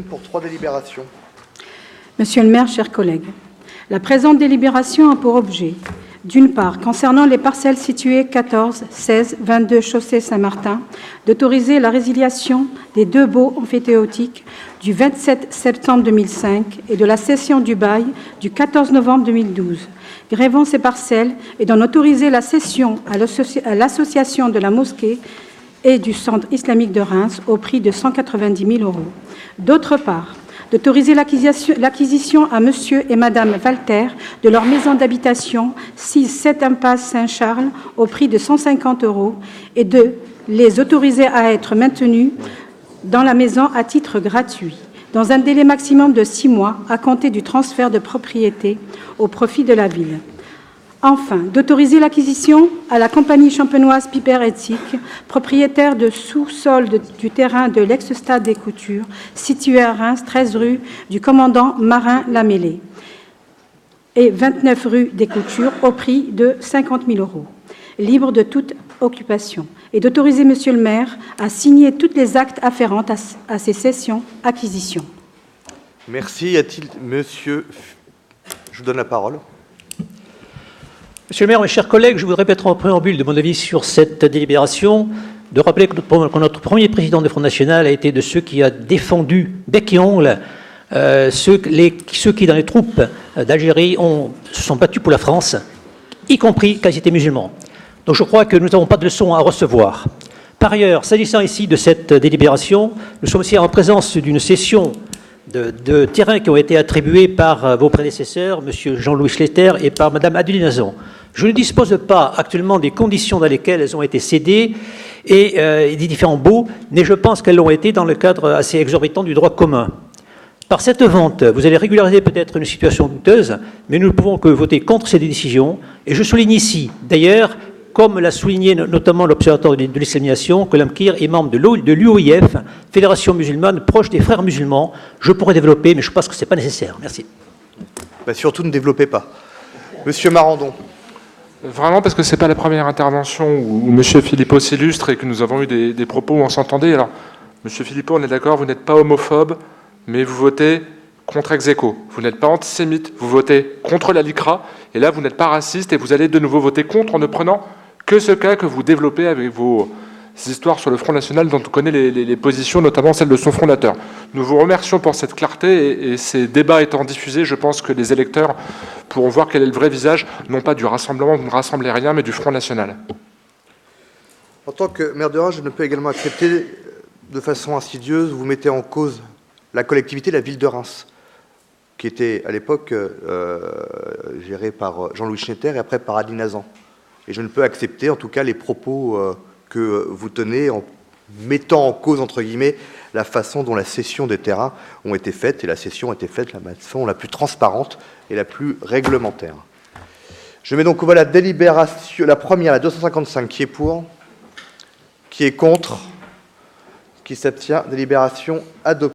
Pour 3 délibérations. Monsieur le maire, chers collègues, la présente délibération a pour objet, d'une part, concernant les parcelles situées 14, 16, 22 chaussée Saint-Martin, d'autoriser la résiliation des 2 baux amphithéotiques du 27 septembre 2005 et de la cession du bail du 14 novembre 2012, grévant ces parcelles et d'en autoriser la cession à l'association de la mosquée et du Centre islamique de Reims au prix de 190 000 €. D'autre part, d'autoriser l'acquisition à Monsieur et Madame Walter de leur maison d'habitation 6-7 impasse Saint-Charles au prix de 150 € et de les autoriser à être maintenus dans la maison à titre gratuit, dans un délai maximum de 6 mois à compter du transfert de propriété au profit de la ville. Enfin, d'autoriser l'acquisition à la compagnie champenoise Piper Éthique, propriétaire de sous-sol du terrain de l'ex-stade des Coutures, situé à Reims, 13 rue du commandant Marin-Lamellé et 29 rue des Coutures, au prix de 50 000 €, libre de toute occupation, et d'autoriser Monsieur le maire à signer tous les actes afférents à ces cessions-acquisitions. Merci. Y a-t-il, monsieur, je vous donne la parole. Monsieur le maire, mes chers collègues, je voudrais mettre en préambule de mon avis sur cette délibération, de rappeler que notre premier président du Front National a été de ceux qui a défendu bec et ongle ceux qui, dans les troupes d'Algérie, se sont battus pour la France, y compris quand ils étaient musulmans. Donc je crois que nous n'avons pas de leçons à recevoir. Par ailleurs, s'agissant ici de cette délibération, nous sommes aussi en présence d'une cession de terrains qui ont été attribués par vos prédécesseurs, M. Jean-Louis Schletter et par Mme Adeline Nazon. Je ne dispose pas actuellement des conditions dans lesquelles elles ont été cédées et des différents baux, mais je pense qu'elles l'ont été dans le cadre assez exorbitant du droit commun. Par cette vente, vous allez régulariser peut-être une situation douteuse, mais nous ne pouvons que voter contre ces décisions. Et je souligne ici, d'ailleurs, comme l'a souligné notamment l'Observatoire de l'islamisation, que l'Amkir est membre de l'UOIF, Fédération musulmane proche des frères musulmans. Je pourrais développer, mais je pense que ce n'est pas nécessaire. Merci. Surtout ne développez pas. Monsieur Marandon. Vraiment, parce que ce n'est pas la première intervention où M. Philippot s'illustre et que nous avons eu des propos où on s'entendait. Alors, M. Philippot, on est d'accord, vous n'êtes pas homophobe, mais vous votez contre ex-aequo. Vous n'êtes pas antisémite, vous votez contre la LICRA, et là, vous n'êtes pas raciste, et vous allez de nouveau voter contre en ne prenant que ce cas que vous développez avec vos histoires sur le Front National dont on connaît les positions, notamment celles de son fondateur. Nous vous remercions pour cette clarté et ces débats étant diffusés, je pense que les électeurs pourront voir quel est le vrai visage, non pas du rassemblement, vous ne rassemblez rien, mais du Front National. En tant que maire de Reims, je ne peux également accepter de façon insidieuse, vous mettez en cause la collectivité de la ville de Reims, qui était à l'époque gérée par Jean-Louis Schnetter et après par Adeline Nazan. Et je ne peux accepter, en tout cas, les propos que vous tenez en mettant en cause, entre guillemets, la façon dont la cession des terrains ont été faites. Et la cession a été faite de la façon la plus transparente et la plus réglementaire. Je mets donc au vote la délibération, la première, la 255, qui est pour, qui est contre, qui s'abstient. Délibération adoptée.